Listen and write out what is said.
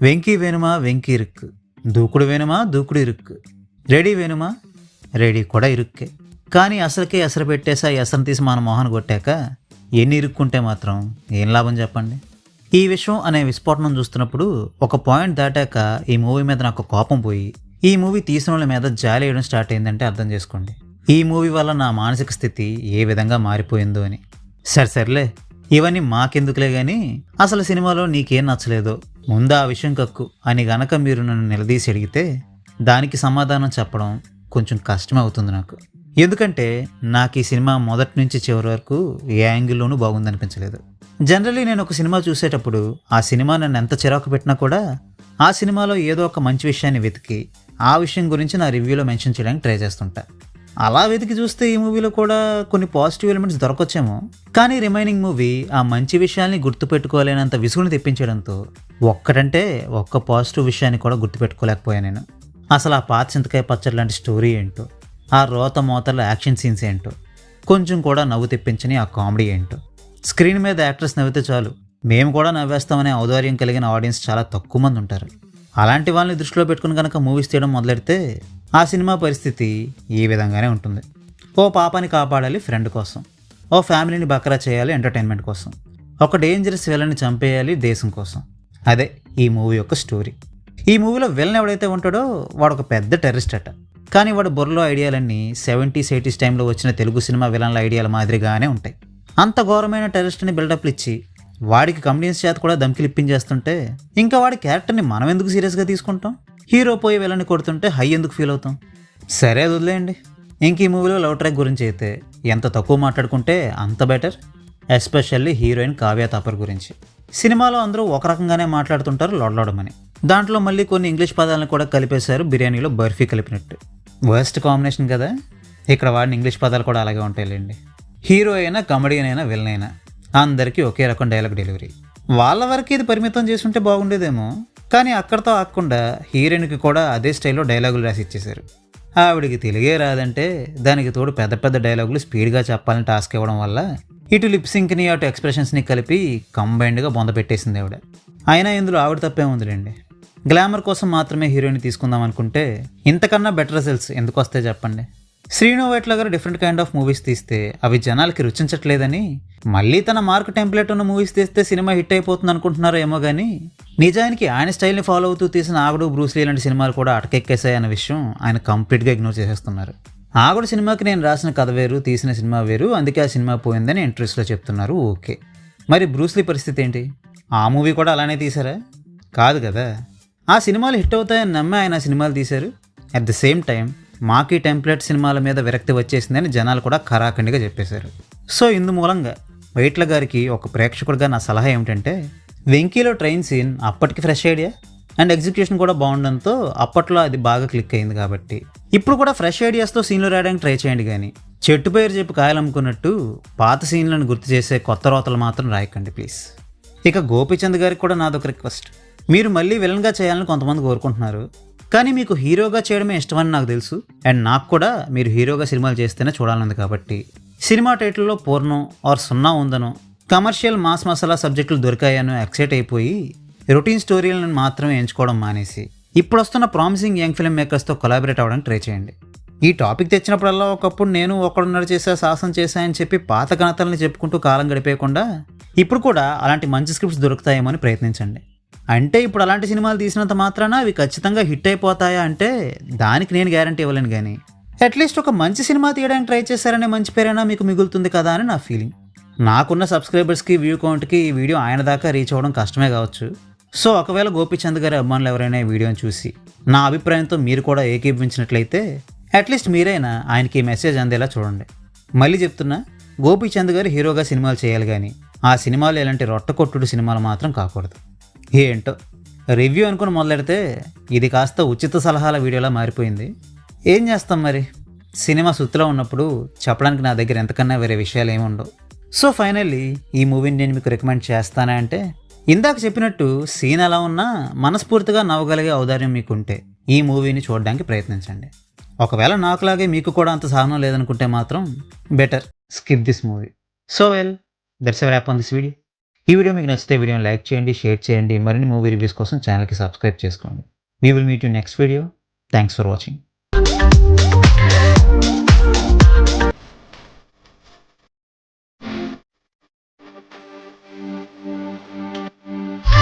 వెంకీ వేణుమా వెంకీ ఇరుక్కు, దూకుడు వేణుమా దూకుడు ఇరుక్కు, ready వేణుమా ready కూడా ఇరుక్కే. కానీ అసలుకే ఎసరు పెట్టేసా ఎసరు తీసి మన మొహన్ కొట్టాక ఎన్ని ఇరుక్కుంటే మాత్రం ఏం లాభం చెప్పండి. ఈ విషయం అనే విస్ఫోటనం చూస్తున్నప్పుడు ఒక పాయింట్ దాటాక ఈ మూవీ మీద నాకు కోపం పోయి ఈ మూవీ తీసిన వాళ్ళ మీద జాలి వేయడం స్టార్ట్ అయిందంటే అర్థం చేసుకోండి ఈ మూవీ వల్ల నా మానసిక స్థితి ఏ విధంగా మారిపోయిందో అని. సర్లే ఇవన్నీ మాకెందుకులే కానీ అసలు సినిమాలో నీకేం నచ్చలేదో ముందు ఆ విషయం కక్కు అని గనక మీరు నన్ను నిలదీసి అడిగితే దానికి సమాధానం చెప్పడం కొంచెం కష్టం అవుతుంది నాకు. ఎందుకంటే నాకు ఈ సినిమా మొదటి నుంచి చివరి వరకు ఏ యాంగిల్లోనూ బాగుందనిపించలేదు. జనరల్లీ నేను ఒక సినిమా చూసేటప్పుడు ఆ సినిమా నన్ను ఎంత చిరాకు పెట్టినా కూడా ఆ సినిమాలో ఏదో ఒక మంచి విషయాన్ని వెతికి ఆ విషయం గురించి నా రివ్యూలో మెన్షన్ చేయడానికి ట్రై చేస్తుంటా. అలా వెతికి చూస్తే ఈ మూవీలో కూడా కొన్ని పాజిటివ్ ఎలిమెంట్స్ దొరకొచ్చేమో, కానీ రిమైనింగ్ మూవీ ఆ మంచి విషయాల్ని గుర్తుపెట్టుకోలేనంత విసుగుని తెప్పించడంతో ఒక్కటంటే ఒక్క పాజిటివ్ విషయాన్ని కూడా గుర్తుపెట్టుకోలేకపోయాను నేను. అసలు ఆ పాత చింతకాయ పచ్చడి లాంటి స్టోరీ ఏంటో, ఆ రోత మోతల యాక్షన్ సీన్స్ ఏంటో, కొంచెం కూడా నవ్వు తెప్పించని ఆ కామెడీ ఏంటో. స్క్రీన్ మీద యాక్టర్స్ నవ్వితే చాలు మేము కూడా నవ్వేస్తామనే ఔదార్యం కలిగిన ఆడియన్స్ చాలా తక్కువ మంది ఉంటారు. అలాంటి వాళ్ళని దృష్టిలో పెట్టుకుని కనుక మూవీస్ తీయడం మొదలెడితే ఆ సినిమా పరిస్థితి ఈ విధంగానే ఉంటుంది. ఓ పాపని కాపాడాలి ఫ్రెండ్ కోసం, ఓ ఫ్యామిలీని బకరా చేయాలి ఎంటర్టైన్మెంట్ కోసం, ఒక డేంజరస్ విలన్ని చంపేయాలి దేశం కోసం. అదే ఈ మూవీ యొక్క స్టోరీ. ఈ మూవీలో విలన్ ఎవడైతే ఉంటాడో వాడు ఒక పెద్ద టెర్రరిస్ట్ అట. కానీ వాడు బుర్రలో ఐడియాలన్నీ 70s 80s టైంలో వచ్చిన తెలుగు సినిమా విలన్ల ఐడియాల మాదిరిగానే ఉంటాయి. అంత ఘోరమైన టెర్రరిస్ట్ని బిల్డప్లు ఇచ్చి వాడికి కమెడియన్స్ చేత కూడా ధమ్కిలు ఇప్పించేస్తుంటే ఇంకా వాడి క్యారెక్టర్ని మనం ఎందుకు సీరియస్గా తీసుకుంటాం? హీరో పోయి వెళ్ళని కొడుతుంటే హై ఎందుకు ఫీల్ అవుతాం? సరే అది వదిలేయండి. ఇంక ఈ మూవీలో లవ్ ట్రాక్ గురించి అయితే ఎంత తక్కువ మాట్లాడుకుంటే అంత better. Especially heroine Kavya Thapar గురించి. సినిమాలో అందరూ ఒక రకంగానే మాట్లాడుతుంటారు లొడలొడమని, దాంట్లో మళ్ళీ కొన్ని ఇంగ్లీష్ పదాలను కూడా కలిపేశారు బిర్యానీలో బర్ఫీ కలిపినట్టు. వర్స్ట్ కాంబినేషన్ కదా. ఇక్కడ వాడిన ఇంగ్లీష్ పదాలు కూడా అలాగే ఉంటాయిలేండి. హీరో అయినా కమెడియన్ అయినా విలన్ అయినా అందరికీ ఒకే రకం డైలాగ్ డెలివరీ. వాళ్ళ వరకు ఇది పరిమితం చేసుంటే బాగుండేదేమో, కానీ అక్కడితో ఆగకుండా హీరోయిన్కి కూడా అదే స్టైల్లో డైలాగులు రాసి ఇచ్చేశారు. ఆవిడికి తెలుగే రాదంటే దానికి తోడు పెద్ద పెద్ద డైలాగులు స్పీడ్గా చెప్పాలని టాస్క్ ఇవ్వడం వల్ల ఇటు లిప్సింక్ని అటు ఎక్స్ప్రెషన్స్ని కలిపి కంబైన్డ్గా బొంద పెట్టేసింది ఆవిడ. అయినా ఇందులో ఆవిడ తప్పే ఉందిలేండి. గ్లామర్ కోసం మాత్రమే హీరోయిన్ తీసుకుందాం అనుకుంటే ఇంతకన్నా బెటర్ రిజల్ట్స్ ఎందుకు వస్తాయి చెప్పండి. శ్రీను వైట్ల గారు డిఫరెంట్ కైండ్ ఆఫ్ మూవీస్ తీస్తే అవి జనాలకి రుచించట్లేదని మళ్ళీ తన మార్క్ టెంప్లెట్ ఉన్న మూవీస్ తీస్తే సినిమా హిట్ అయిపోతుంది అనుకుంటున్నారో ఏమో కానీ నిజానికి ఆయన స్టైల్ని ఫాలో అవుతూ తీసిన ఆగుడు, బ్రూస్లీ లాంటి సినిమాలు కూడా అటకెక్కేశాయన్న విషయం ఆయన కంప్లీట్గా ఇగ్నోర్ చేసేస్తున్నారు. ఆగుడు సినిమాకి నేను రాసిన కథ వేరు, తీసిన సినిమా వేరు, అందుకే ఆ సినిమా పోయిందని ఇంట్రెస్ట్లో చెప్తున్నారు. ఓకే, మరి బ్రూస్లీ పరిస్థితి ఏంటి? ఆ మూవీ కూడా అలానే తీశారా? కాదు కదా. ఆ సినిమాలు హిట్ అవుతాయని నమ్మి ఆయన సినిమాలు తీశారు. అట్ ద సేమ్ టైం మాకీ టెంప్లెట్ సినిమాల మీద విరక్తి వచ్చేసిందని జనాలు కూడా ఖరాఖండిగా చెప్పేశారు. సో ఇందు మూలంగా వైట్ల గారికి ఒక ప్రేక్షకుడిగా నా సలహా ఏమిటంటే, వెంకీలో ట్రైన్ సీన్ అప్పటికి ఫ్రెష్ ఐడియా అండ్ ఎగ్జిక్యూషన్ కూడా బాగుండడంతో అప్పట్లో అది బాగా క్లిక్ అయింది కాబట్టి ఇప్పుడు కూడా ఫ్రెష్ ఐడియాస్తో సీన్లు రాయడానికి ట్రై చేయండి. కానీ చెట్టు పేరు చెప్పి కాయలు అమ్ముకున్నట్టు పాత సీన్లను గుర్తు చేసే కొత్త రోతలు మాత్రం రాయకండి ప్లీజ్. ఇక గోపీచంద్ గారికి కూడా నాదొక రిక్వెస్ట్. మీరు మళ్ళీ విలన్గా చేయాలని కొంతమంది కోరుకుంటున్నారు, కానీ మీకు హీరోగా చేయడమే ఇష్టమని నాకు తెలుసు. అండ్ నాకు కూడా మీరు హీరోగా సినిమాలు చేస్తేనే చూడాలనుంది. కాబట్టి సినిమా టైటిల్లో పూర్ణం ఆర్ సున్నా ఉందనో, కమర్షియల్ మాస్ మసాలా సబ్జెక్టులు దొరికాయనో ఎక్సైట్ అయిపోయి రొటీన్ స్టోరీలను మాత్రమే ఎంచుకోవడం మానేసి ఇప్పుడు వస్తున్న ప్రామిసింగ్ యంగ్ ఫిల్మ్ మేకర్స్తో కొలాబరేట్ అవ్వడానికి ట్రై చేయండి. ఈ టాపిక్ తెచ్చినప్పుడల్లా ఒకప్పుడు నేను ఒకడున్నర చేసా, సాహసం చేశాయని చెప్పి పాత కథల్ని చెప్పుకుంటూ కాలం గడిపేయకుండా ఇప్పుడు కూడా అలాంటి మంచి స్క్రిప్ట్స్ దొరుకుతాయేమో అని ప్రయత్నించండి. అంటే ఇప్పుడు అలాంటి సినిమాలు తీసినంత మాత్రాన అవి ఖచ్చితంగా హిట్ అయిపోతాయా అంటే దానికి నేను గ్యారంటీ ఇవ్వలేను. కానీ అట్లీస్ట్ ఒక మంచి సినిమా తీయడానికి ట్రై చేశారనే మంచి పేరైనా మీకు మిగులుతుంది కదా అని నా ఫీలింగ్. నాకున్న సబ్స్క్రైబర్స్కి, వ్యూ కౌంట్కి ఈ వీడియో ఆయన దాకా రీచ్ అవ్వడం కష్టమే కావచ్చు. సో ఒకవేళ గోపీచంద్ గారి అభిమానులు ఎవరైనా ఈ వీడియోని చూసి నా అభిప్రాయంతో మీరు కూడా ఏకీభవించినట్లయితే అట్లీస్ట్ మీరైనా ఆయనకి ఈ మెసేజ్ అందేలా చూడండి. మళ్ళీ చెప్తున్నా, గోపీచంద్ గారు హీరోగా సినిమాలు చేయాలి, కానీ ఆ సినిమాలు ఎలాంటి రొట్టకొట్టుడు సినిమాలు మాత్రం కాకూడదు. ఏంటో రివ్యూ అనుకుని మొదలెడితే ఇది కాస్త ఉచిత సలహాల వీడియోలా మారిపోయింది. ఏం చేస్తాం మరి, సినిమా సుత్తులో ఉన్నప్పుడు చెప్పడానికి నా దగ్గర ఎంతకన్నా వేరే విషయాలు ఏమి ఉండవు. సో ఫైనల్లీ ఈ మూవీని నేను మీకు రికమెండ్ చేస్తానా అంటే, ఇందాక చెప్పినట్టు సీన్ ఎలా ఉన్నా మనస్ఫూర్తిగా నవ్వగలిగే ఔదార్యం మీకుంటే ఈ మూవీని చూడడానికి ప్రయత్నించండి. ఒకవేళ నాకులాగే మీకు కూడా అంత సహనం లేదనుకుంటే మాత్రం better skip this movie. So well, that's a wrap on this video. ఈ వీడియో మీకు నచ్చితే వీడియోని లైక్ చేయండి, షేర్ చేయండి. మరిన్ని మూవీ రివ్యూస్ కోసం ఛానల్కి సబ్స్క్రైబ్ చేసుకోండి. We will meet you next video. Thanks for watching.